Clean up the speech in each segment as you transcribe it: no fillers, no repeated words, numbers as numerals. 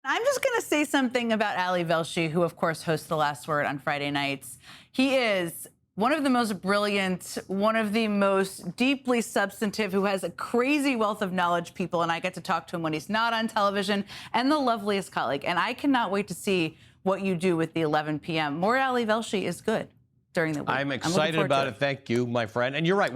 I'm just going to say something about Ali Velshi, who, of course, hosts The Last Word on Friday nights. He is one of the most brilliant, one of the most deeply substantive, who has a crazy wealth of knowledge people, and I get to talk to him when he's not on television, and the loveliest colleague. And I cannot wait to see what you do with the 11 p.m. More Ali Velshi is good during the week. I'm excited about it. Thank you, my friend. And you're right.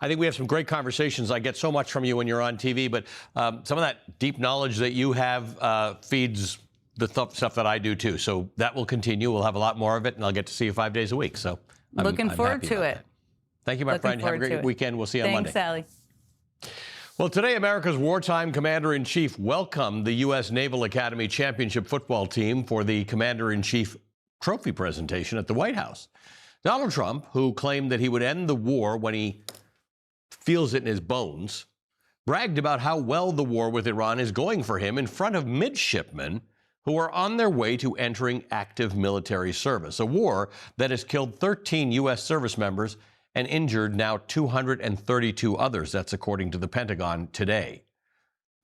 I think we have some great conversations. I get so much from you when you're on TV, but some of that deep knowledge that you have feeds the stuff that I do too. So that will continue. We'll have a lot more of it, and I'll get to see you 5 days a week. So I'm looking forward to it. That. Thank you, my friend. Have a great weekend. We'll see you on Monday. Thanks, Sally. Well, today, America's wartime commander-in-chief welcomed the U.S. Naval Academy Championship football team for the commander-in-chief trophy presentation at the White House. Donald Trump, who claimed that he would end the war when he feels it in his bones, bragged about how well the war with Iran is going for him in front of midshipmen who are on their way to entering active military service, a war that has killed 13 U.S. service members and injured now 232 others. That's according to the Pentagon today.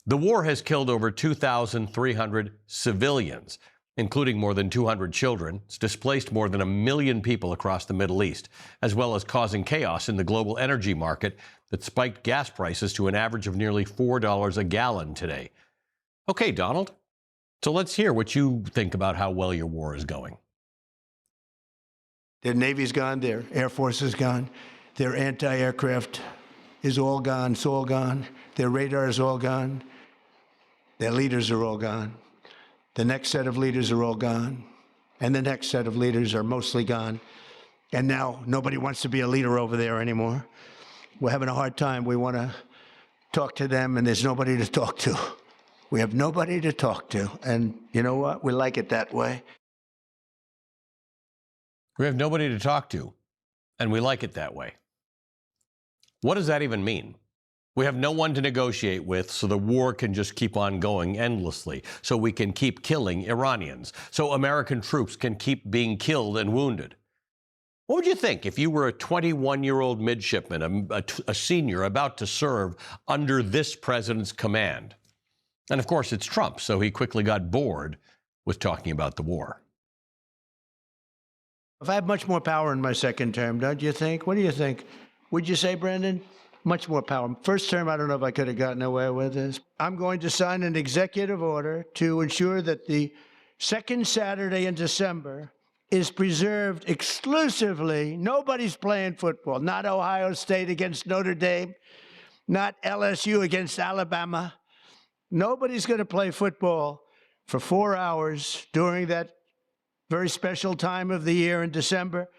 The war has killed over 2,300 civilians, including more than 200 children. It's displaced more than 1 million people across the Middle East, as well as causing chaos in the global energy market that spiked gas prices to an average of nearly $4 a gallon today. Okay, Donald, so let's hear what you think about how well your war is going. Their Navy's gone, their Air Force is gone, their anti-aircraft is all gone, it's all gone, their radar is all gone, their leaders are all gone. The next set of leaders are all gone, and the next set of leaders are mostly gone. And now nobody wants to be a leader over there anymore. We're having a hard time. We want to talk to them, and there's nobody to talk to. We have nobody to talk to, and you know what? We like it that way. We have nobody to talk to, and we like it that way. What does that even mean? We have no one to negotiate with, so the war can just keep on going endlessly, so we can keep killing Iranians, so American troops can keep being killed and wounded. What would you think if you were a 21-year-old midshipman, a senior about to serve under this president's command? And of course, it's Trump, so he quickly got bored with talking about the war. If I have much more power in my second term, don't you think? What do you think? Would you say, Brendan? Much more power. First term, I don't know if I could have gotten away with this. I'm going to sign an executive order to ensure that the second Saturday in December is preserved exclusively. Nobody's playing football. Not Ohio State against Notre Dame. Not LSU against Alabama. Nobody's going to play football for 4 hours during that very special time of the year in December.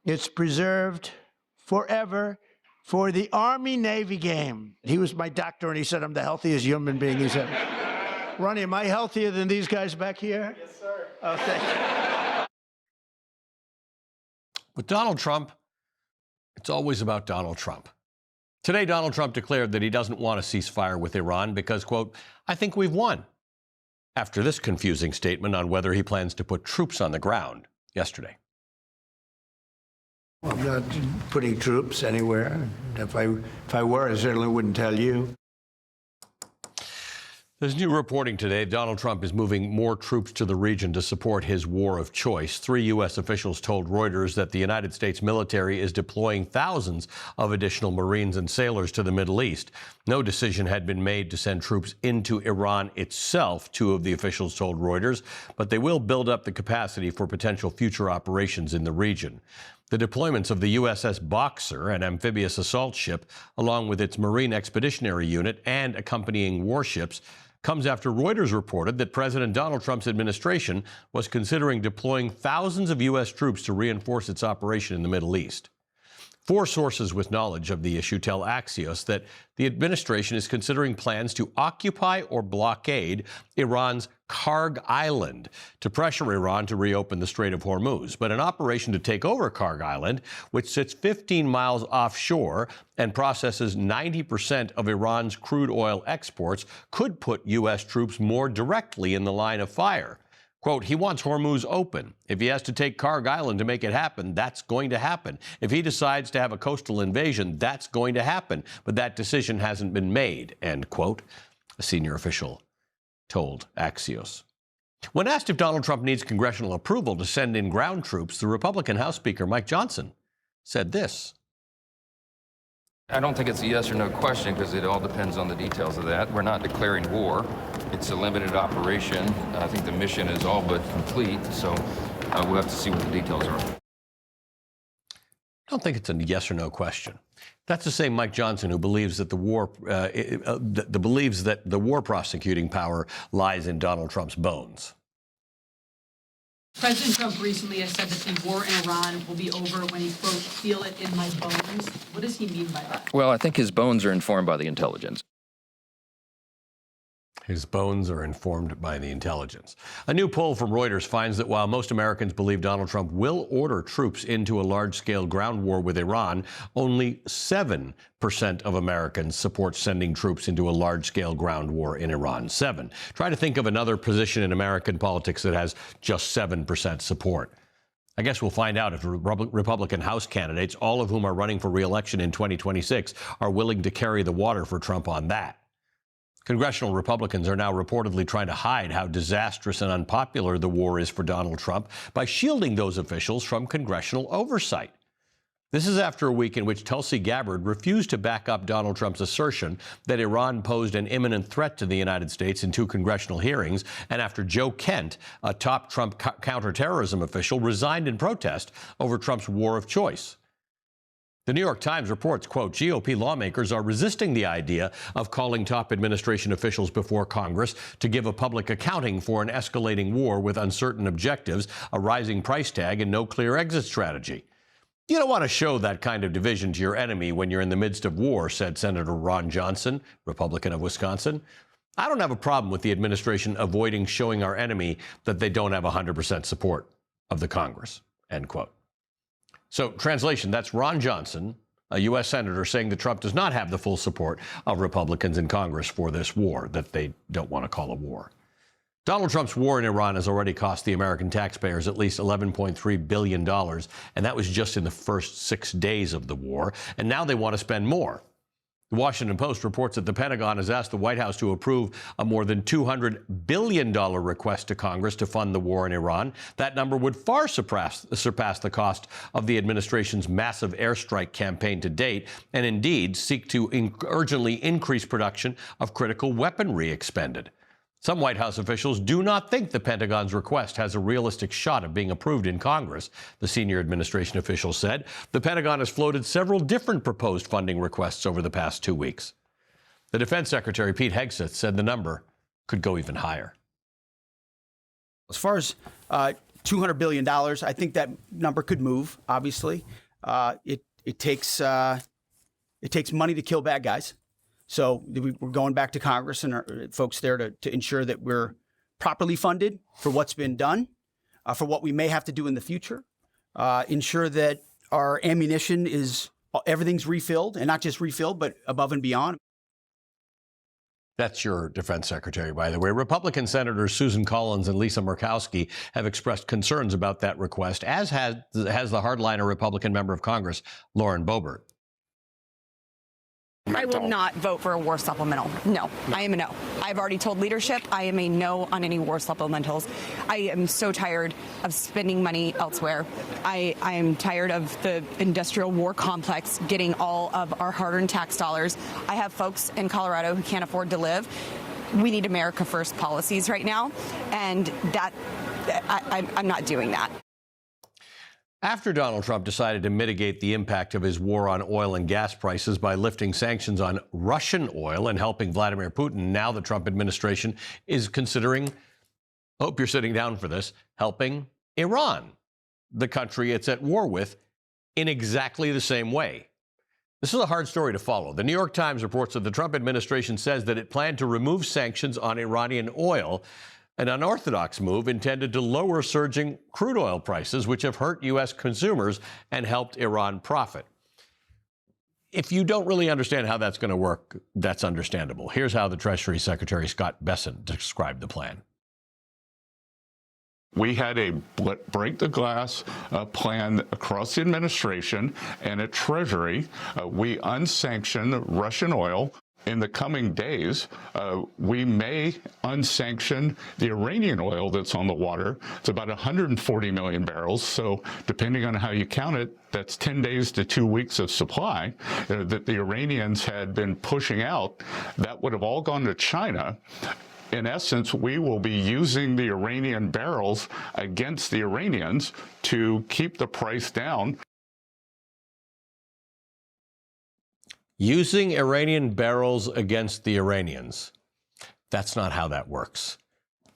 It's preserved forever for the Army-Navy game. He was my doctor, and he said I'm the healthiest human being. He said, Ronnie, am I healthier than these guys back here? Yes, sir. Oh, thank you. With Donald Trump, it's always about Donald Trump. Today, Donald Trump declared that he doesn't want a ceasefire with Iran because, quote, I think we've won, after this confusing statement on whether he plans to put troops on the ground yesterday. I'm not putting troops anywhere. If I were, I certainly wouldn't tell you. There's new reporting today. Donald Trump is moving more troops to the region to support his war of choice. 3 U.S. officials told Reuters that the United States military is deploying thousands of additional Marines and sailors to the Middle East. No decision had been made to send troops into Iran itself, 2 of the officials told Reuters, but they will build up the capacity for potential future operations in the region. The deployments of the USS Boxer, an amphibious assault ship, along with its Marine Expeditionary Unit and accompanying warships, comes after Reuters reported that President Donald Trump's administration was considering deploying thousands of U.S. troops to reinforce its operation in the Middle East. 4 sources with knowledge of the issue tell Axios that the administration is considering plans to occupy or blockade Iran's Karg Island to pressure Iran to reopen the Strait of Hormuz. But an operation to take over Karg Island, which sits 15 miles offshore and processes 90% of Iran's crude oil exports, could put U.S. troops more directly in the line of fire. Quote, he wants Hormuz open. If he has to take Karg Island to make it happen, that's going to happen. If he decides to have a coastal invasion, that's going to happen. But that decision hasn't been made, end quote, a senior official told Axios. When asked if Donald Trump needs congressional approval to send in ground troops, the Republican House Speaker Mike Johnson said this. I don't think it's a yes or no question because it all depends on the details of that. We're not declaring war. It's a limited operation. I think the mission is all but complete, so we'll have to see what the details are. I don't think it's a yes or no question. That's the same Mike Johnson who believes that the war prosecuting power lies in Donald Trump's bones. President Trump recently has said that the war in Iran will be over when he, quote, feel it in my bones. What does he mean by that? Well, I think his bones are informed by the intelligence. His bones are informed by the intelligence. A new poll from Reuters finds that while most Americans believe Donald Trump will order troops into a large-scale ground war with Iran, only 7% of Americans support sending troops into a large-scale ground war in Iran. 7. Try to think of another position in American politics that has just 7% support. I guess we'll find out if Republican House candidates, all of whom are running for re-election in 2026, are willing to carry the water for Trump on that. Congressional Republicans are now reportedly trying to hide how disastrous and unpopular the war is for Donald Trump by shielding those officials from congressional oversight. This is after a week in which Tulsi Gabbard refused to back up Donald Trump's assertion that Iran posed an imminent threat to the United States in 2 congressional hearings, and after Joe Kent, a top Trump counterterrorism official, resigned in protest over Trump's war of choice. The New York Times reports, quote, GOP lawmakers are resisting the idea of calling top administration officials before Congress to give a public accounting for an escalating war with uncertain objectives, a rising price tag, and no clear exit strategy. You don't want to show that kind of division to your enemy when you're in the midst of war, said Senator Ron Johnson, Republican of Wisconsin. I don't have a problem with the administration avoiding showing our enemy that they don't have 100% support of the Congress, end quote. So, translation, that's Ron Johnson, a U.S. senator, saying that Trump does not have the full support of Republicans in Congress for this war that they don't want to call a war. Donald Trump's war in Iran has already cost the American taxpayers at least $11.3 billion, and that was just in the first 6 days of the war, and now they want to spend more. The Washington Post reports that the Pentagon has asked the White House to approve a more than $200 billion request to Congress to fund the war in Iran. That number would far surpass the cost of the administration's massive airstrike campaign to date, and indeed seek to urgently increase production of critical weaponry expended. Some White House officials do not think the Pentagon's request has a realistic shot of being approved in Congress, the senior administration official said. The Pentagon has floated several different proposed funding requests over the past 2 weeks. The Defense Secretary, Pete Hegseth, said the number could go even higher. As far as $200 billion, I think that number could move, obviously. It takes money to kill bad guys. So we're going back to Congress and our folks there to ensure that we're properly funded for what's been done, for what we may have to do in the future, ensure that our ammunition everything's refilled, and not just refilled, but above and beyond. That's your defense secretary, by the way. Republican Senators Susan Collins and Lisa Murkowski have expressed concerns about that request, as has the hardliner Republican member of Congress, Lauren Boebert. I will not vote for a war supplemental. No, I am a no. I've already told leadership I am a no on any war supplementals. I am so tired of spending money elsewhere. I am tired of the industrial war complex getting all of our hard-earned tax dollars. I have folks in Colorado who can't afford to live. We need America First policies right now, and that I'm not doing that. After Donald Trump decided to mitigate the impact of his war on oil and gas prices by lifting sanctions on Russian oil and helping Vladimir Putin, now the Trump administration is considering, hope you're sitting down for this, helping Iran, the country it's at war with, in exactly the same way. This is a hard story to follow. The New York Times reports that the Trump administration says that it planned to remove sanctions on Iranian oil, an unorthodox move intended to lower surging crude oil prices, which have hurt U.S. consumers and helped Iran profit. If you don't really understand how that's going to work, that's understandable. Here's how the Treasury Secretary Scott Bessent described the plan. We had a break the glass plan across the administration and at Treasury. We unsanctioned Russian oil. in the coming days, we may unsanction the Iranian oil that's on the water. It's about 140 million barrels. So depending on how you count it, that's 10 days to 2 weeks of supply that the Iranians had been pushing out. That would have all gone to China. In essence, we will be using the Iranian barrels against the Iranians to keep the price down. Using Iranian barrels against the Iranians. That's not how that works.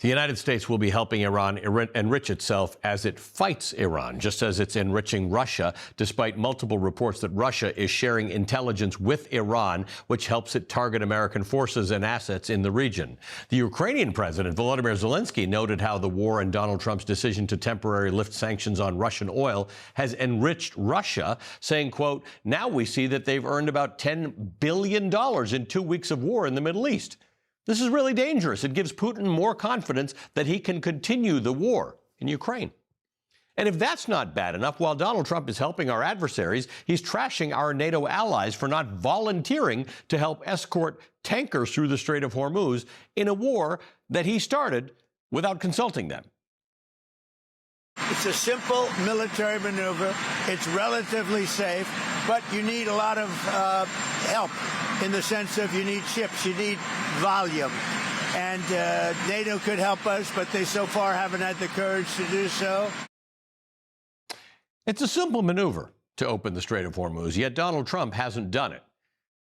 The United States will be helping Iran enrich itself as it fights Iran, just as it's enriching Russia, despite multiple reports that Russia is sharing intelligence with Iran, which helps it target American forces and assets in the region. The Ukrainian president, Volodymyr Zelensky, noted how the war and Donald Trump's decision to temporarily lift sanctions on Russian oil has enriched Russia, saying, quote, now we see that they've earned about $10 billion in 2 weeks of war in the Middle East. This is really dangerous. It gives Putin more confidence that he can continue the war in Ukraine. And if that's not bad enough, while Donald Trump is helping our adversaries, he's trashing our NATO allies for not volunteering to help escort tankers through the Strait of Hormuz in a war that he started without consulting them. It's a simple military maneuver. It's relatively safe, but you need a lot of help in the sense of you need ships, you need volume. And NATO could help us, but they so far haven't had the courage to do so. It's a simple maneuver to open the Strait of Hormuz, yet Donald Trump hasn't done it.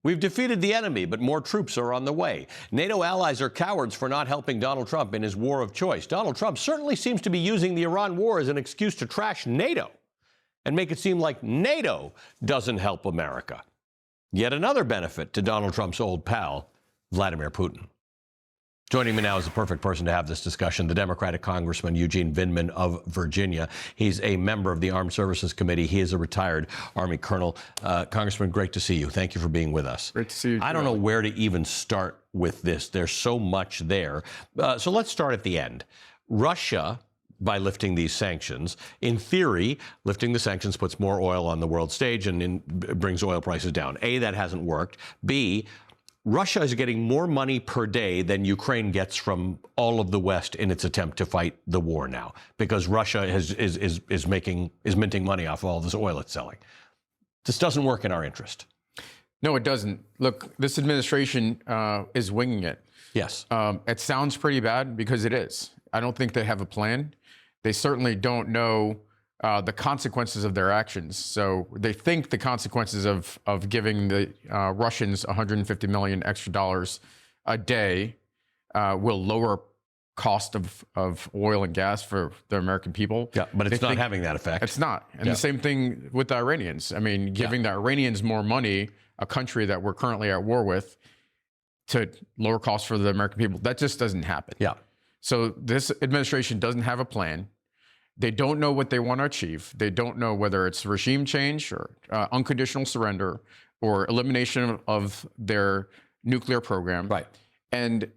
We've defeated the enemy, but more troops are on the way. NATO allies are cowards for not helping Donald Trump in his war of choice. Donald Trump certainly seems to be using the Iran war as an excuse to trash NATO and make it seem like NATO doesn't help America. Yet another benefit to Donald Trump's old pal, Vladimir Putin. Joining me now is the perfect person to have this discussion, the Democratic Congressman Eugene Vindman of Virginia. He's a member of the Armed Services Committee. He is a retired Army colonel. Congressman, great to see you. Thank you for being with us. Great to see you. I don't know where to even start with this. There's so much there. So let's start at the end. Russia, by lifting these sanctions, in theory, lifting the sanctions puts more oil on the world stage and brings oil prices down. A, that hasn't worked. B, Russia is getting more money per day than Ukraine gets from all of the West in its attempt to fight the war now, because Russia is minting money off all this oil it's selling. This doesn't work in our interest. No, it doesn't. Look, this administration is winging it. Yes. It sounds pretty bad because it is. I don't think they have a plan. They certainly don't know the consequences of their actions. So they think the consequences of giving the Russians $150 million extra dollars a day will lower cost of oil and gas for the American people. Yeah, but it's not having that effect. It's not. And the same thing with the Iranians. I mean, giving the Iranians more money, a country that we're currently at war with, to lower costs for the American people, that just doesn't happen. Yeah. So this administration doesn't have a plan. They don't know what they want to achieve. They don't know whether it's regime change or unconditional surrender or elimination of their nuclear program. Right. And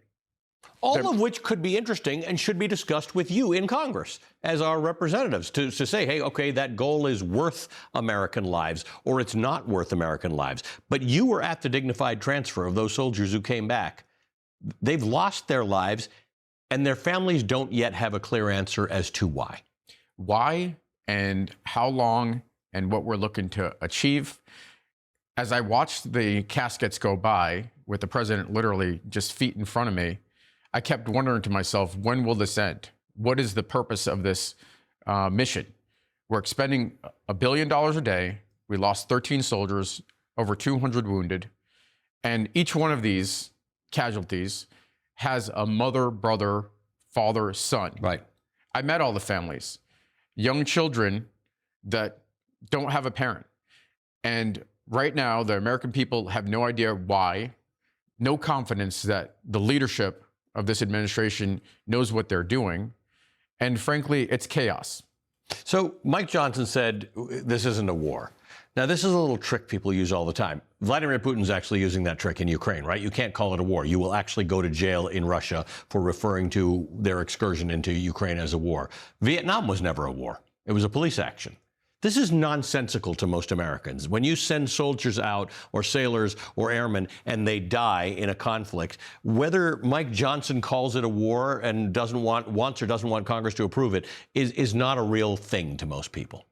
all of which could be interesting and should be discussed with you in Congress as our representatives to say, hey, okay, that goal is worth American lives or it's not worth American lives. But you were at the dignified transfer of those soldiers who came back. They've lost their lives and their families don't yet have a clear answer as to why. Why and how long and what we're looking to achieve. As I watched the caskets go by with the president literally just feet in front of me, I kept wondering to myself, when will this end? What is the purpose of this mission? We're expending $1 billion a day. We lost 13 soldiers, over 200 wounded. And each one of these casualties has a mother, brother, father, son. Right. I met all the families. Young children that don't have a parent. And right now, the American people have no idea why, no confidence that the leadership of this administration knows what they're doing. And frankly, it's chaos. So Mike Johnson said, this isn't a war. Now, this is a little trick people use all the time. Vladimir Putin's actually using that trick in Ukraine, right? You can't call it a war. You will actually go to jail in Russia for referring to their excursion into Ukraine as a war. Vietnam was never a war. It was a police action. This is nonsensical to most Americans. When you send soldiers out or sailors or airmen and they die in a conflict, whether Mike Johnson calls it a war and wants or doesn't want Congress to approve it is not a real thing to most people.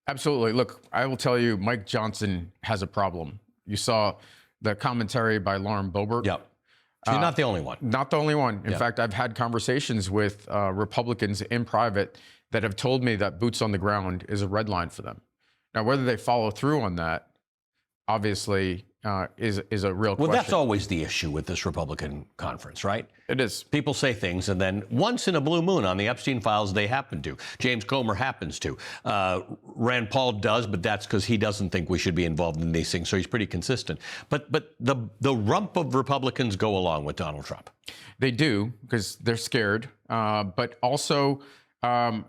Absolutely. Look, I will tell you, Mike Johnson has a problem. You saw the commentary by Lauren Boebert. Yep. She's not the only one. Not the only one. In fact, I've had conversations with Republicans in private that have told me that boots on the ground is a red line for them. Now, whether they follow through on that, obviously, is a real question. Well, that's always the issue with this Republican conference, right? It is. People say things, and then once in a blue moon on the Epstein files, they happen to. James Comer happens to. Rand Paul does, but that's because he doesn't think we should be involved in these things, so he's pretty consistent. But the rump of Republicans go along with Donald Trump. They do, because they're scared, but also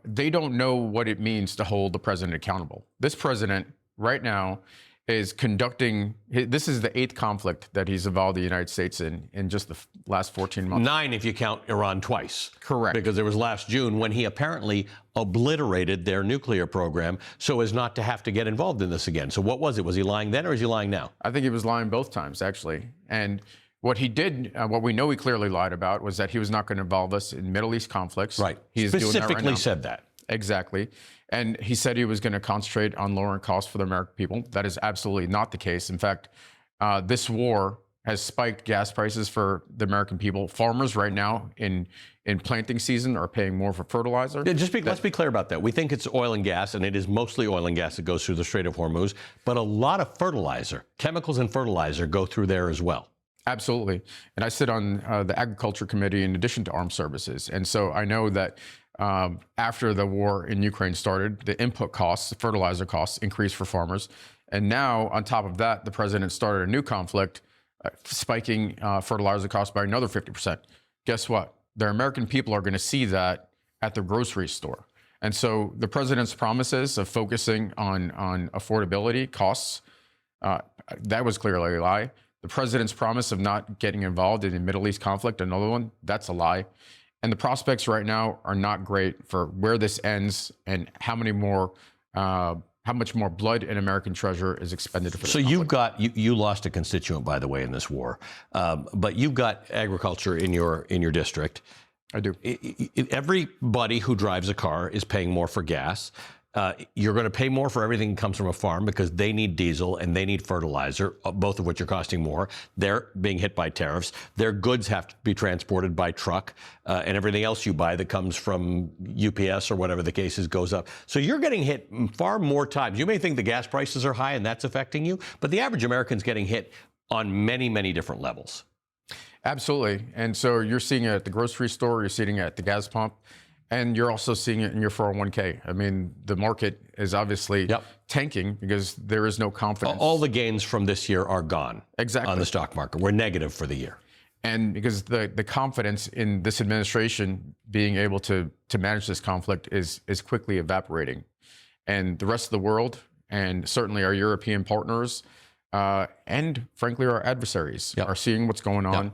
they don't know what it means to hold the president accountable. This president right now is conducting, this is the 8th conflict that he's involved the United States in just the last 14 months. 9 if you count Iran twice. Correct. Because there was last June when he apparently obliterated their nuclear program so as not to have to get involved in this again. So what was it? Was he lying then or is he lying now? I think he was lying both times, actually. And what he did, what we know he clearly lied about, was that he was not going to involve us in Middle East conflicts. Right. He's Specifically doing that right now. said that. Exactly. And he said he was going to concentrate on lowering costs for the American people. That is absolutely not the case. In fact, this war has spiked gas prices for the American people. Farmers right now in planting season are paying more for fertilizer. Yeah, let's be clear about that. We think it's oil and gas, and it is mostly oil and gas that goes through the Strait of Hormuz, but a lot of fertilizer, chemicals and fertilizer go through there as well. Absolutely. And I sit on the Agriculture Committee in addition to Armed Services. And so I know that after the war in Ukraine started, the input costs, the fertilizer costs increased for farmers. And now, on top of that, the president started a new conflict, spiking fertilizer costs by another 50%. Guess what? The American people are going to see that at the grocery store. And so the president's promises of focusing on affordability, costs, that was clearly a lie. The president's promise of not getting involved in the Middle East conflict, another one, that's a lie. And the prospects right now are not great for where this ends and how much more blood and American treasure is expended for this conflict. You've got you lost a constituent, by the way, in this war, but you've got agriculture in your district. I do. Everybody who drives a car is paying more for gas. You're going to pay more for everything that comes from a farm because they need diesel and they need fertilizer, both of which are costing more. They're being hit by tariffs. Their goods have to be transported by truck, and everything else you buy that comes from UPS or whatever the case is goes up. So you're getting hit far more times. You may think the gas prices are high and that's affecting you, but the average American's getting hit on many, many different levels. Absolutely. And so you're seeing it at the grocery store, you're seeing it at the gas pump. And you're also seeing it in your 401k. I mean, the market is obviously tanking because there is no confidence. All the gains from this year are gone. Exactly. On the stock market. We're negative for the year. And because the confidence in this administration being able to manage this conflict is quickly evaporating. And the rest of the world, and certainly our European partners, and frankly our adversaries, are seeing what's going on.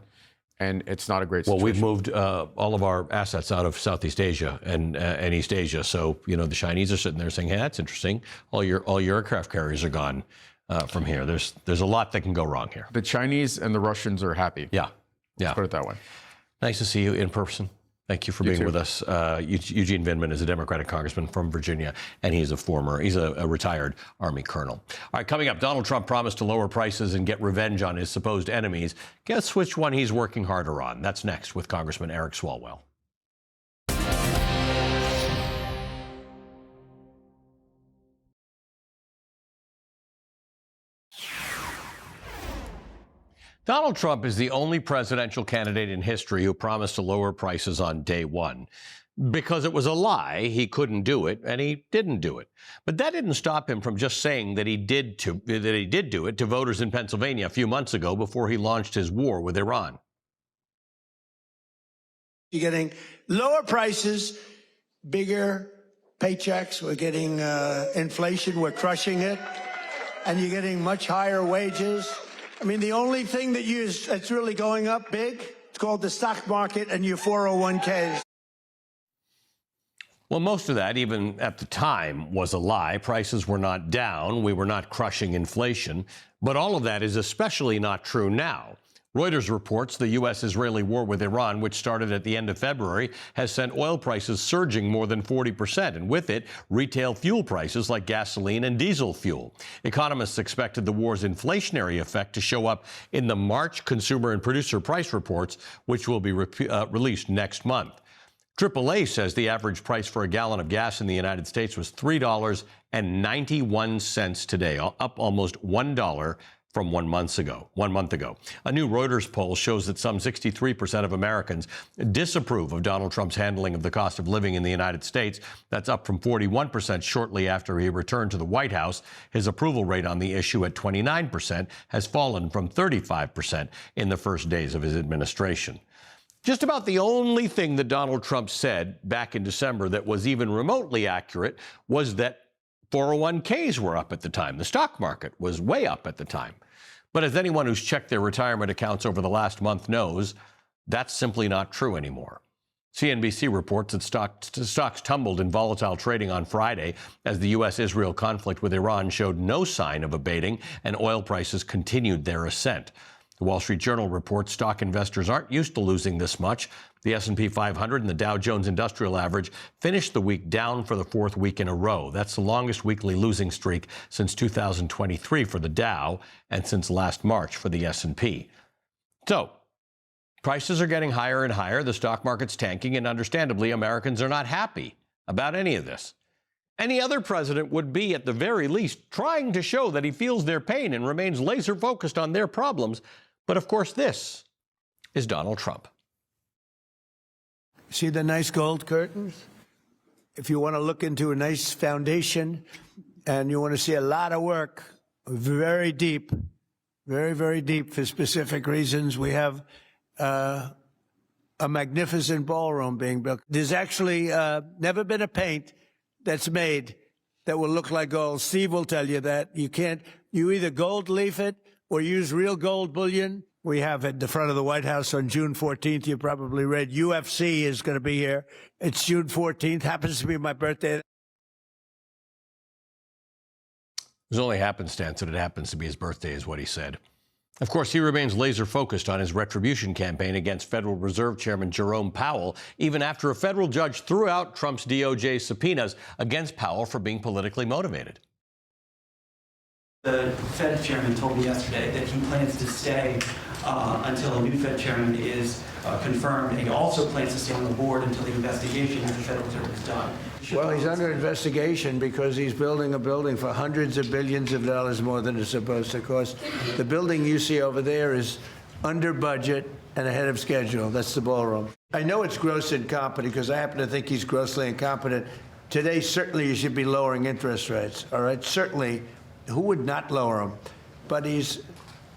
And it's not a great situation. Well, we've moved all of our assets out of Southeast Asia and East Asia. So, the Chinese are sitting there saying, hey, that's interesting. All your aircraft carriers are gone from here. There's a lot that can go wrong here. The Chinese and the Russians are happy. Yeah. Let's put it that way. Nice to see you in person. Thank you for being with us. Eugene Vindman is a Democratic congressman from Virginia, and he's a retired Army colonel. All right, coming up, Donald Trump promised to lower prices and get revenge on his supposed enemies. Guess which one he's working harder on? That's next with Congressman Eric Swalwell. Donald Trump is the only presidential candidate in history who promised to lower prices on day one. Because it was a lie, he couldn't do it, and he didn't do it. But that didn't stop him from just saying that he did do it to voters in Pennsylvania a few months ago before he launched his war with Iran. You're getting lower prices, bigger paychecks. We're getting inflation. We're crushing it. And you're getting much higher wages. I mean, the only thing that's really going up big, it's called the stock market and your 401ks. Well, most of that, even at the time, was a lie. Prices were not down. We were not crushing inflation. But all of that is especially not true now. Reuters reports the U.S.-Israeli war with Iran, which started at the end of February, has sent oil prices surging more than 40%, and with it, retail fuel prices like gasoline and diesel fuel. Economists expected the war's inflationary effect to show up in the March consumer and producer price reports, which will be released next month. AAA says the average price for a gallon of gas in the United States was $3.91 today, up almost $1 from 1 month ago. A new Reuters poll shows that some 63% of Americans disapprove of Donald Trump's handling of the cost of living in the United States. That's up from 41% shortly after he returned to the White House. His approval rate on the issue at 29% has fallen from 35% in the first days of his administration. Just about the only thing that Donald Trump said back in December that was even remotely accurate was that 401ks were up at the time. The stock market was way up at the time. But as anyone who's checked their retirement accounts over the last month knows, that's simply not true anymore. CNBC reports that stocks tumbled in volatile trading on Friday as the U.S.-Israel conflict with Iran showed no sign of abating and oil prices continued their ascent. The Wall Street Journal reports stock investors aren't used to losing this much. The S&P 500 and the Dow Jones Industrial Average finished the week down for the fourth week in a row. That's the longest weekly losing streak since 2023 for the Dow and since last March for the S&P. So, prices are getting higher and higher. The stock market's tanking, and understandably, Americans are not happy about any of this. Any other president would be, at the very least, trying to show that he feels their pain and remains laser focused on their problems. But of course, this is Donald Trump. See the nice gold curtains? If you want to look into a nice foundation and you want to see a lot of work, very deep, very, very deep for specific reasons, we have a magnificent ballroom being built. There's actually never been a paint that's made that will look like gold. Steve will tell you that. You either gold leaf it or use real gold bullion. We have at the front of the White House on June 14th. You probably read UFC is going to be here. It's June 14th. Happens to be my birthday. It was only happenstance that it happens to be his birthday, is what he said. Of course, he remains laser focused on his retribution campaign against Federal Reserve Chairman Jerome Powell, even after a federal judge threw out Trump's DOJ subpoenas against Powell for being politically motivated. The Fed chairman told me yesterday that he plans to stay until a new Fed chairman is confirmed, and he also plans to stay on the board until the investigation of the Federal Reserve is done. Well, he's under investigation because he's building a building for hundreds of billions of dollars more than it's supposed to cost. The building you see over there is under budget and ahead of schedule. That's the ballroom. I know it's gross incompetent because I happen to think he's grossly incompetent. Today, certainly you should be lowering interest rates, all right? Certainly. Who would not lower them? But he's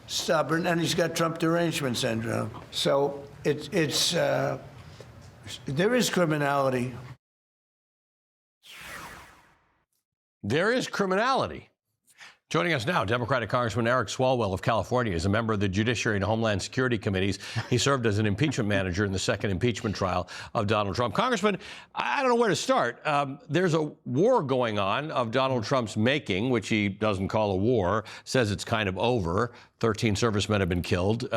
stubborn, and he's got Trump derangement syndrome. So there is criminality. There is criminality. Joining us now, Democratic Congressman Eric Swalwell of California is a member of the Judiciary and Homeland Security Committees. He served as an impeachment manager in the second impeachment trial of Donald Trump. Congressman, I don't know where to start. There's a war going on of Donald Trump's making, which he doesn't call a war, says it's kind of over. 13 servicemen have been killed.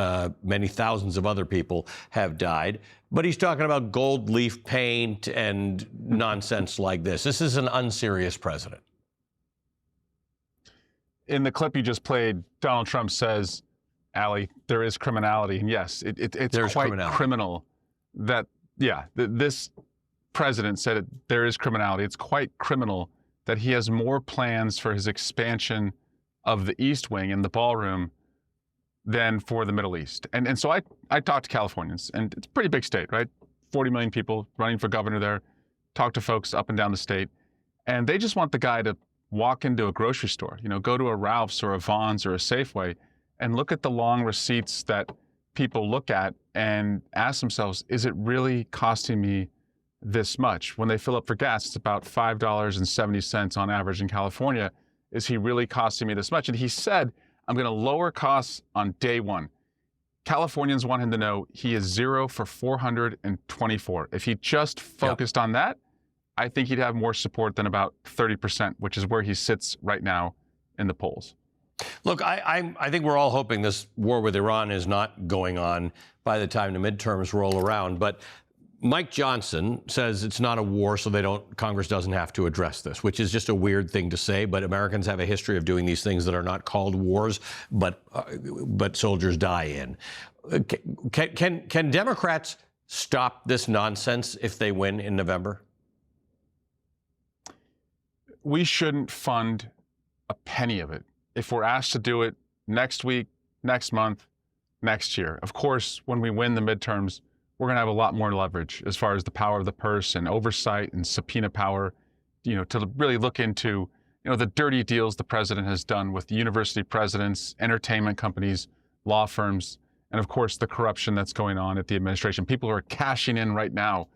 Many thousands of other people have died. But he's talking about gold leaf paint and nonsense like this. This is an unserious president. In the clip you just played, Donald Trump says, Allie, there is criminality. And yes, it's quite criminal that, this president said there is criminality. It's quite criminal that he has more plans for his expansion of the East Wing and the ballroom than for the Middle East. And so I talked to Californians, and it's a pretty big state, right? 40 million people running for governor there. Talk to folks up and down the state. And they just want the guy to walk into a grocery store, go to a Ralph's or a Vons or a Safeway and look at the long receipts that people look at and ask themselves, is it really costing me this much? When they fill up for gas, it's about $5.70 on average in California. Is he really costing me this much? And he said, I'm going to lower costs on day one. Californians want him to know he is 0 for 424. If he just focused on that, I think he'd have more support than about 30%, which is where he sits right now in the polls. Look, I think we're all hoping this war with Iran is not going on by the time the midterms roll around. But Mike Johnson says it's not a war, so Congress doesn't have to address this, which is just a weird thing to say. But Americans have a history of doing these things that are not called wars, but soldiers die in. Can Democrats stop this nonsense if they win in November? We shouldn't fund a penny of it if we're asked to do it next week, next month, next year. Of course, when we win the midterms, we're going to have a lot more leverage as far as the power of the purse and oversight and subpoena power, to really look into, the dirty deals the president has done with university presidents, entertainment companies, law firms, and of course, the corruption that's going on at the administration. People are cashing in right now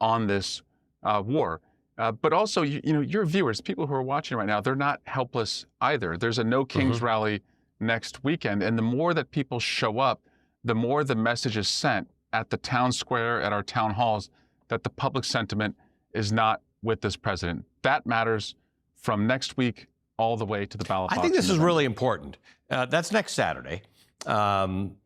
on this war. But also, your viewers, people who are watching right now, they're not helpless either. There's a No Kings rally next weekend. And the more that people show up, the more the message is sent at the town square, at our town halls, that the public sentiment is not with this president. That matters from next week all the way to the ballot box. I think this is really important. That's next Saturday. I'm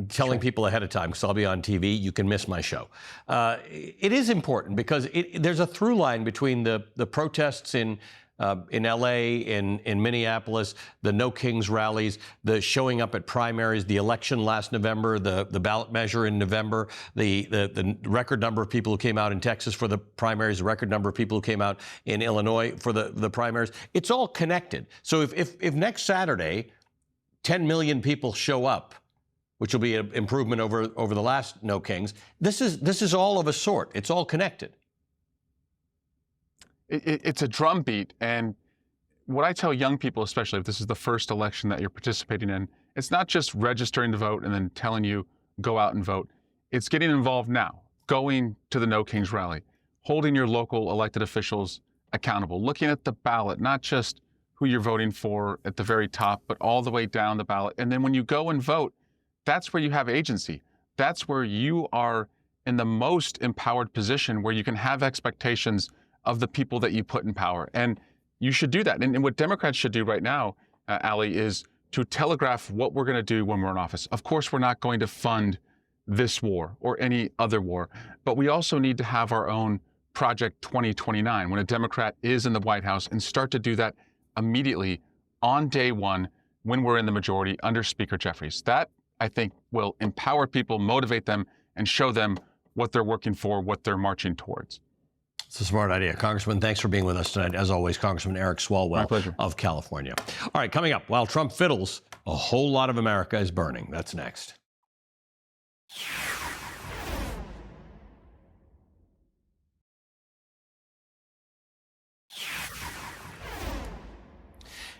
telling people ahead of time because I'll be on TV. You can miss my show. It is important because there's a through line between the protests in L.A., in Minneapolis, the No Kings rallies, the showing up at primaries, the election last November, the ballot measure in November, the record number of people who came out in Texas for the primaries, the record number of people who came out in Illinois for the primaries. It's all connected. So if next Saturday 10 million people show up, which will be an improvement over the last No Kings, this is all of a sort. It's all connected. It's a drumbeat, and what I tell young people, especially if this is the first election that you're participating in, it's not just registering to vote and then telling you go out and vote. It's getting involved now, going to the No Kings rally, holding your local elected officials accountable, looking at the ballot, not just who you're voting for at the very top, but all the way down the ballot. And then when you go and vote, that's where you have agency. That's where you are in the most empowered position where you can have expectations of the people that you put in power. And you should do that. And what Democrats should do right now, Ali, is to telegraph what we're going to do when we're in office. Of course, we're not going to fund this war or any other war, but we also need to have our own Project 2029 when a Democrat is in the White House and start to do that immediately on day one when we're in the majority under Speaker Jeffries. That, I think, will empower people, motivate them, and show them what they're working for, what they're marching towards. It's a smart idea. Congressman, thanks for being with us tonight. As always, Congressman Eric Swalwell of California. All right, coming up, while Trump fiddles, a whole lot of America is burning. That's next.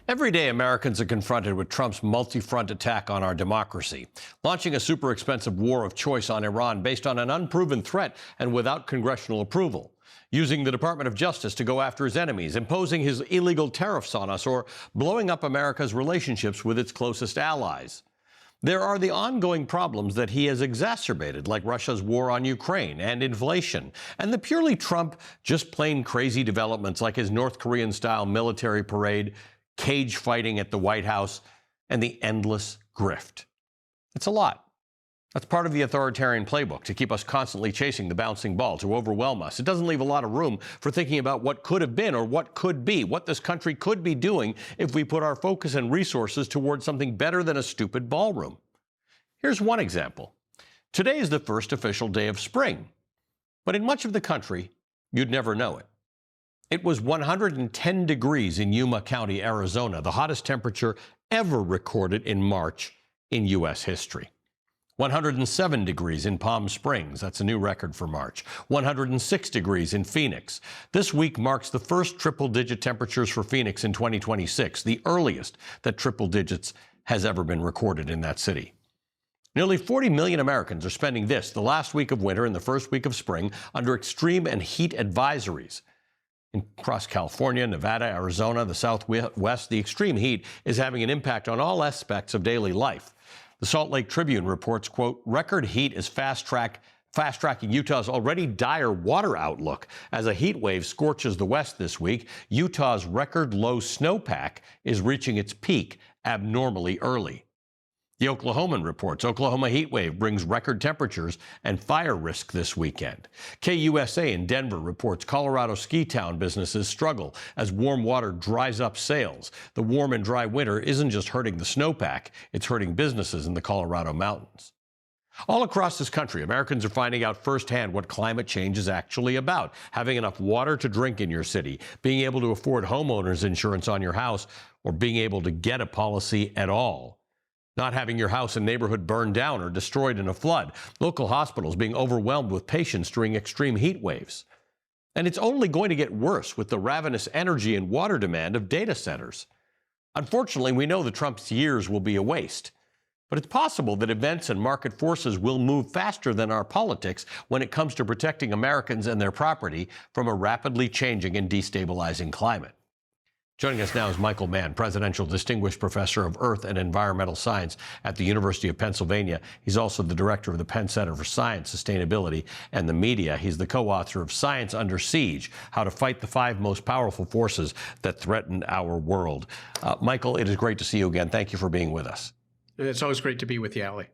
Every day, Americans are confronted with Trump's multi-front attack on our democracy, launching a super expensive war of choice on Iran based on an unproven threat and without congressional approval, using the Department of Justice to go after his enemies, imposing his illegal tariffs on us, or blowing up America's relationships with its closest allies. There are the ongoing problems that he has exacerbated, like Russia's war on Ukraine and inflation, and the purely Trump, just plain crazy developments like his North Korean-style military parade, cage fighting at the White House, and the endless grift. It's a lot. That's part of the authoritarian playbook, to keep us constantly chasing the bouncing ball, to overwhelm us. It doesn't leave a lot of room for thinking about what could have been or what could be, what this country could be doing if we put our focus and resources towards something better than a stupid ballroom. Here's one example. Today is the first official day of spring, but in much of the country, you'd never know it. It was 110 degrees in Yuma County, Arizona, the hottest temperature ever recorded in March in U.S. history. 107 degrees in Palm Springs. That's a new record for March. 106 degrees in Phoenix. This week marks the first triple-digit temperatures for Phoenix in 2026, the earliest that triple digits has ever been recorded in that city. Nearly 40 million Americans are spending the last week of winter and the first week of spring, under extreme and heat advisories. Across California, Nevada, Arizona, the Southwest, the extreme heat is having an impact on all aspects of daily life. The Salt Lake Tribune reports, quote, record heat is fast-track fast-tracking Utah's already dire water outlook as a heat wave scorches the west this week. Utah's record low snowpack is reaching its peak abnormally early. The Oklahoman reports Oklahoma heat wave brings record temperatures and fire risk this weekend. KUSA in Denver reports Colorado ski town businesses struggle as warm water dries up sales. The warm and dry winter isn't just hurting the snowpack, it's hurting businesses in the Colorado mountains. All across this country, Americans are finding out firsthand what climate change is actually about. Having enough water to drink in your city, being able to afford homeowners insurance on your house, or being able to get a policy at all. Not having your house and neighborhood burned down or destroyed in a flood. Local hospitals being overwhelmed with patients during extreme heat waves. And it's only going to get worse with the ravenous energy and water demand of data centers. Unfortunately, we know that Trump's years will be a waste. But it's possible that events and market forces will move faster than our politics when it comes to protecting Americans and their property from a rapidly changing and destabilizing climate. Joining us now is Michael Mann, Presidential Distinguished Professor of Earth and Environmental Science at the University of Pennsylvania. He's also the director of the Penn Center for Science, Sustainability, and the Media. He's the co-author of Science Under Siege, How to Fight the 5 Most Powerful Forces That Threaten Our World. Michael, it is great to see you again. Thank you for being with us. It's always great to be with you, Ali.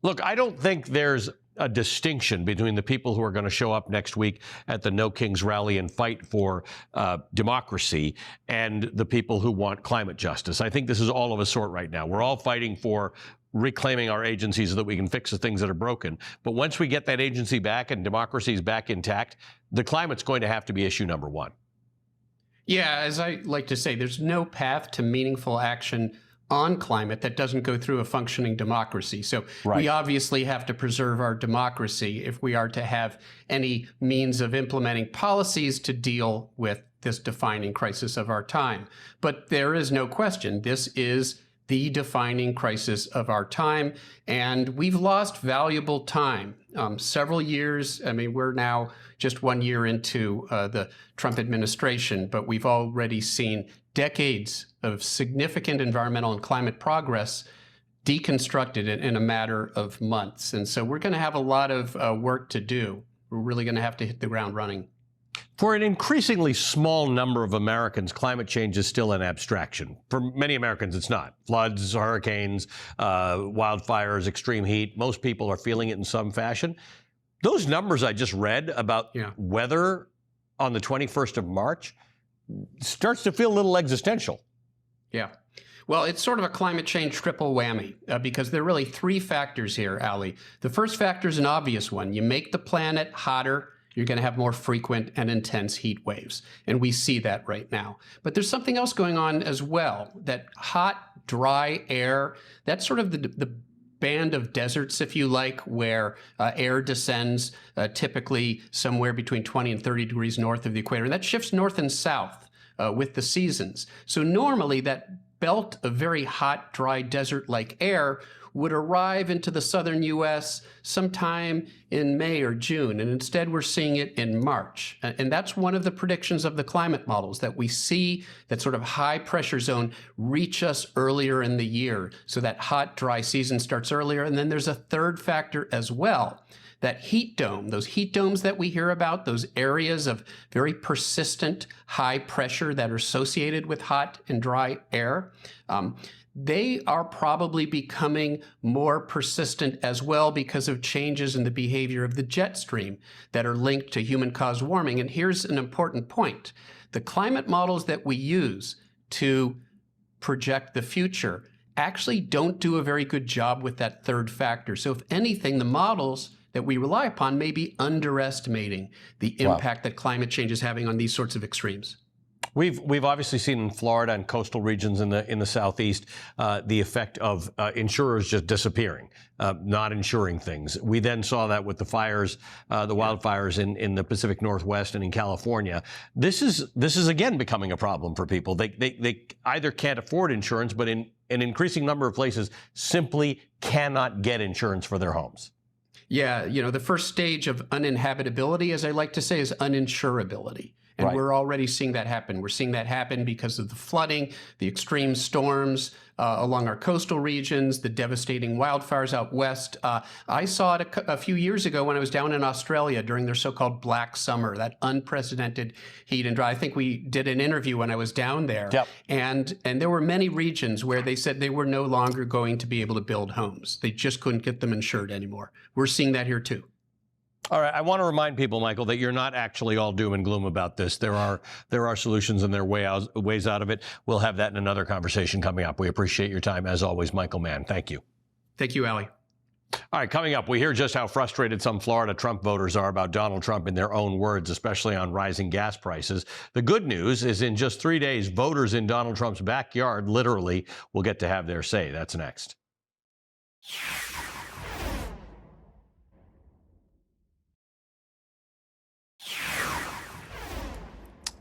Look, I don't think there's a distinction between the people who are going to show up next week at the No Kings rally and fight for democracy and the people who want climate justice. I think this is all of a sort right now. We're all fighting for reclaiming our agencies so that we can fix the things that are broken. But once we get that agency back and democracy is back intact, the climate's going to have to be issue number one. Yeah, as I like to say, there's no path to meaningful action on climate that doesn't go through a functioning democracy. So we obviously have to preserve our democracy if we are to have any means of implementing policies to deal with this defining crisis of our time. But there is no question, this is the defining crisis of our time, and we've lost valuable time. Several years, I mean, we're now just 1 year into the Trump administration, but we've already seen decades of significant environmental and climate progress deconstructed in a matter of months. And so we're going to have a lot of work to do. We're really going to have to hit the ground running. For an increasingly small number of Americans, climate change is still an abstraction. For many Americans, it's not. Floods, hurricanes, wildfires, extreme heat, most people are feeling it in some fashion. Those numbers I just read about weather on the 21st of March starts to feel a little existential. Yeah. Well, it's sort of a climate change triple whammy because there are really 3 factors here, Ali. The first factor is an obvious one. You make the planet hotter, you're going to have more frequent and intense heat waves. And we see that right now. But there's something else going on as well, that hot, dry air, that's sort of the band of deserts, if you like, where air descends typically somewhere between 20 and 30 degrees north of the equator. And that shifts north and south with the seasons. So normally that belt of very hot, dry, desert-like air would arrive into the southern U.S. sometime in May or June, and instead we're seeing it in March. And that's one of the predictions of the climate models, that we see that sort of high pressure zone reach us earlier in the year. So that hot, dry season starts earlier. And then there's a third factor as well, that heat dome, those heat domes that we hear about, those areas of very persistent high pressure that are associated with hot and dry air. They are probably becoming more persistent as well because of changes in the behavior of the jet stream that are linked to human-caused warming. And here's an important point. The climate models that we use to project the future actually don't do a very good job with that third factor. So if anything, the models that we rely upon may be underestimating the impact that climate change is having on these sorts of extremes. We've obviously seen in Florida and coastal regions in the southeast the effect of insurers just disappearing, not insuring things. We then saw that with the fires, the wildfires in the Pacific Northwest and in California. This is again becoming a problem for people. They either can't afford insurance, but in an increasing number of places simply cannot get insurance for their homes. Yeah, you know, the first stage of uninhabitability, as I like to say, is uninsurability. And Right. we're already seeing that happen. We're seeing that happen because of the flooding, the extreme storms along our coastal regions, the devastating wildfires out west. I saw it a few years ago when I was down in Australia during their so-called Black Summer, that unprecedented heat and dry. I think we did an interview when I was down there. Yep. And there were many regions where they said they were no longer going to be able to build homes. They just couldn't get them insured anymore. We're seeing that here too. All right, I want to remind people, Michael, that you're not actually all doom and gloom about this. There are solutions and there are ways out of it. We'll have that in another conversation coming up. We appreciate your time, as always, Michael Mann. Thank you. Thank you, Ali. All right, coming up, we hear just how frustrated some Florida Trump voters are about Donald Trump in their own words, especially on rising gas prices. The good news is in just 3 days, voters in Donald Trump's backyard literally will get to have their say. That's next.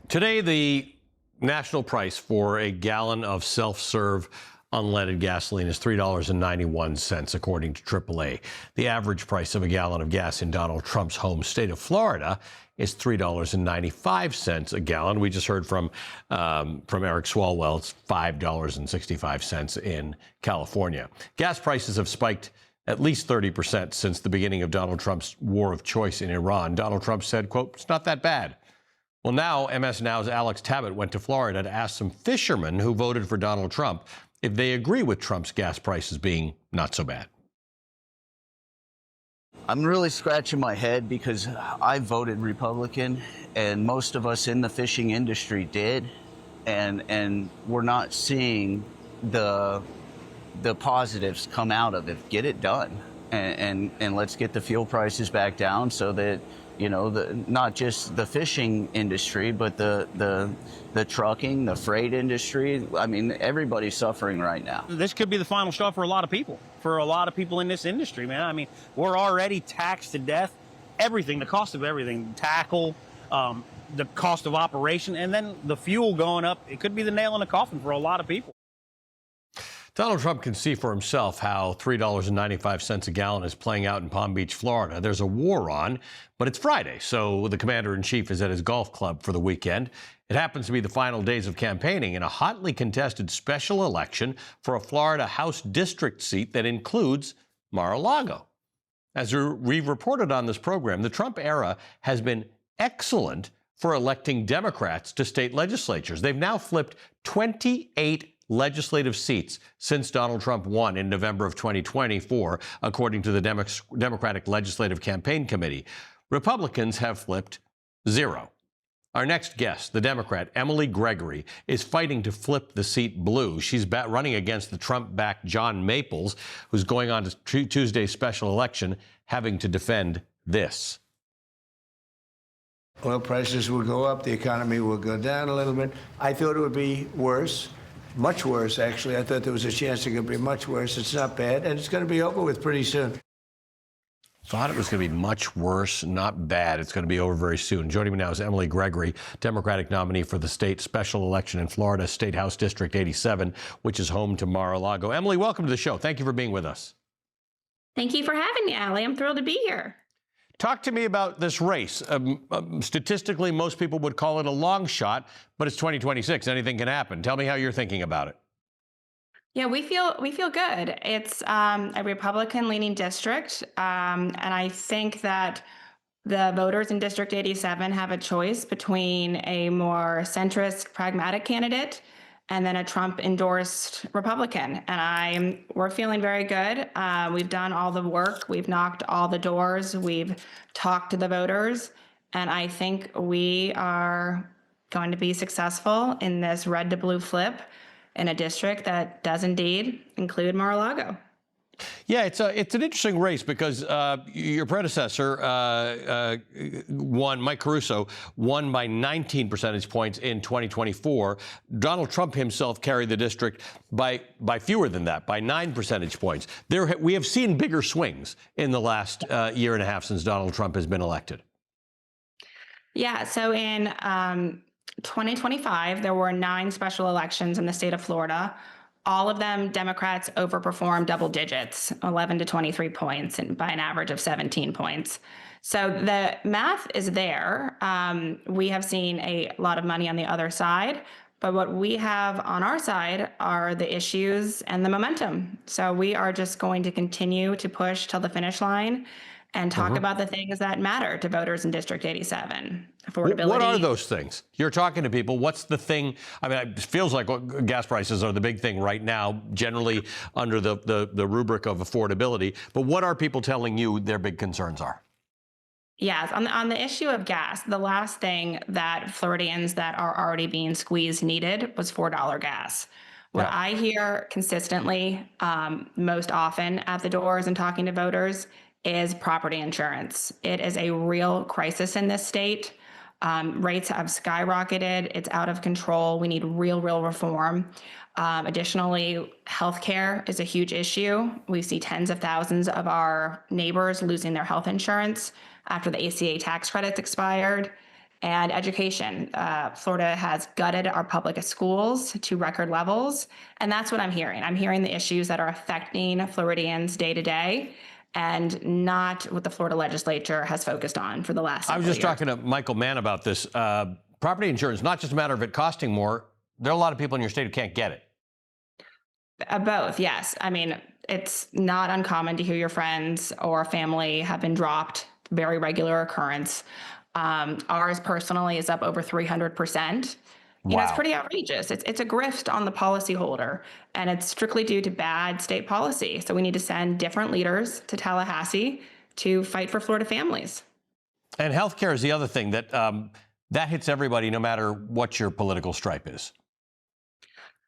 Today, the national price for a gallon of self-serve unleaded gasoline is $3.91, according to AAA. The average price of a gallon of gas in Donald Trump's home state of Florida is $3.95 a gallon. We just heard from Eric Swalwell. It's $5.65 in California. Gas prices have spiked at least 30% since the beginning of Donald Trump's war of choice in Iran. Donald Trump said, quote, "It's not that bad." Well, now MS Now's Alex Tabbitt went to Florida to ask some fishermen who voted for Donald Trump if they agree with Trump's gas prices being not so bad. I'm really scratching my head because I voted Republican, and most of us in the fishing industry did, and we're not seeing the positives come out of it. Get it done, and let's get the fuel prices back down so that, you know, not just the fishing industry, but the trucking, the freight industry. I mean, everybody's suffering right now. This could be the final straw for a lot of people. For a lot of people in this industry, man. I mean, we're already taxed to death. Everything, the cost of everything, tackle, the cost of operation, and then the fuel going up. It could be the nail in the coffin for a lot of people. Donald Trump can see for himself how $3.95 a gallon is playing out in Palm Beach, Florida. There's a war on, but it's Friday, so the commander-in-chief is at his golf club for the weekend. It happens to be the final days of campaigning in a hotly contested special election for a Florida House district seat that includes Mar-a-Lago. As we've reported on this program, the Trump era has been excellent for electing Democrats to state legislatures. They've now flipped 28 legislative seats since Donald Trump won in November of 2024, according to the Democratic Legislative Campaign Committee. Republicans have flipped 0. Our next guest, the Democrat Emily Gregory, is fighting to flip the seat blue. She's running against the Trump-backed John Maples, who's going on to Tuesday's special election, having to defend this. Oil prices will go up, the economy will go down a little bit. I thought it would be worse. Much worse, actually. I thought there was a chance it could be much worse. It's not bad, and it's going to be over with pretty soon. Thought it was going to be much worse, not bad. It's going to be over very soon. Joining me now is Emily Gregory, Democratic nominee for the state special election in Florida, State House District 87, which is home to Mar-a-Lago. Emily, welcome to the show. Thank you for being with us. Thank you for having me, Ali. I'm thrilled to be here. Talk to me about this race. Statistically, most people would call it a long shot, but it's 2026. Anything can happen. Tell me how you're thinking about it. Yeah, we feel good. It's a Republican-leaning district, and I think that the voters in District 87 have a choice between a more centrist, pragmatic candidate and then a Trump-endorsed Republican. And we're feeling very good. We've done all the work. We've knocked all the doors. We've talked to the voters. And I think we are going to be successful in this red to blue flip in a district that does indeed include Mar-a-Lago. Yeah, it's an interesting race because your predecessor won, Mike Caruso, won by 19 percentage points in 2024. Donald Trump himself carried the district by fewer than that, by 9 percentage points. We have seen bigger swings in the last year and a half since Donald Trump has been elected. Yeah, so in 2025, there were 9 special elections in the state of Florida. all of them, Democrats overperformed double digits, 11 to 23 points, and by an average of 17 points. So the math is there. We have seen a lot of money on the other side, but what we have on our side are the issues and the momentum. So we are just going to continue to push till the finish line and talk about the things that matter to voters in District 87. Affordability. What are those things? You're talking to people. What's the thing? I mean, it feels like gas prices are the big thing right now, generally under the rubric of affordability. But what are people telling you their big concerns are? Yes, on the issue of gas, the last thing that Floridians that are already being squeezed needed was $4 gas. What I hear consistently, most often at the doors and talking to voters, is property insurance. It is a real crisis in this state. Rates have skyrocketed. It's out of control. We need real reform. Additionally, healthcare is a huge issue. We see tens of thousands of our neighbors losing their health insurance after the ACA tax credits expired. And education. Florida has gutted our public schools to record levels. And that's what I'm hearing. I'm hearing the issues that are affecting Floridians day to day, and not what the Florida legislature has focused on for the last I was just talking to Michael Mann about this. Property insurance, not just a matter of it costing more. There are a lot of people in your state who can't get it. Both, yes. I mean, it's not uncommon to hear your friends or family have been dropped. Very regular occurrence. Ours personally is up over 300%. You know, it's pretty outrageous. It's a grift on the policyholder, and it's strictly due to bad state policy. So we need to send different leaders to Tallahassee to fight for Florida families. And healthcare is the other thing that that hits everybody, no matter what your political stripe is.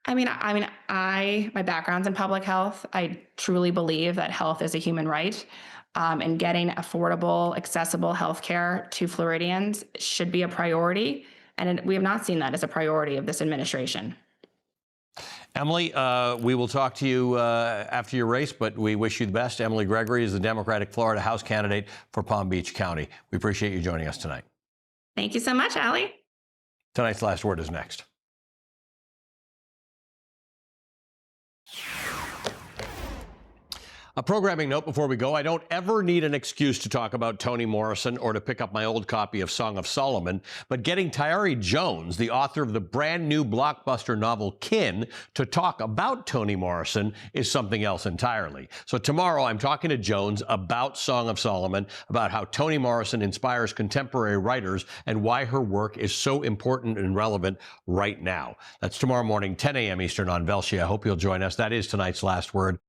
My background's in public health. I truly believe that health is a human right, and getting affordable, accessible healthcare to Floridians should be a priority. And we have not seen that as a priority of this administration. Emily, we will talk to you after your race, but we wish you the best. Emily Gregory is the Democratic Florida House candidate for Palm Beach County. We appreciate you joining us tonight. Thank you so much, Allie. Tonight's Last Word is next. A programming note before we go. I don't ever need an excuse to talk about Toni Morrison or to pick up my old copy of Song of Solomon, but getting Tayari Jones, the author of the brand new blockbuster novel Kin, to talk about Toni Morrison is something else entirely. So tomorrow I'm talking to Jones about Song of Solomon, about how Toni Morrison inspires contemporary writers and why her work is so important and relevant right now. That's tomorrow morning, 10 a.m. Eastern on Velshi. I hope you'll join us. That is tonight's Last Word.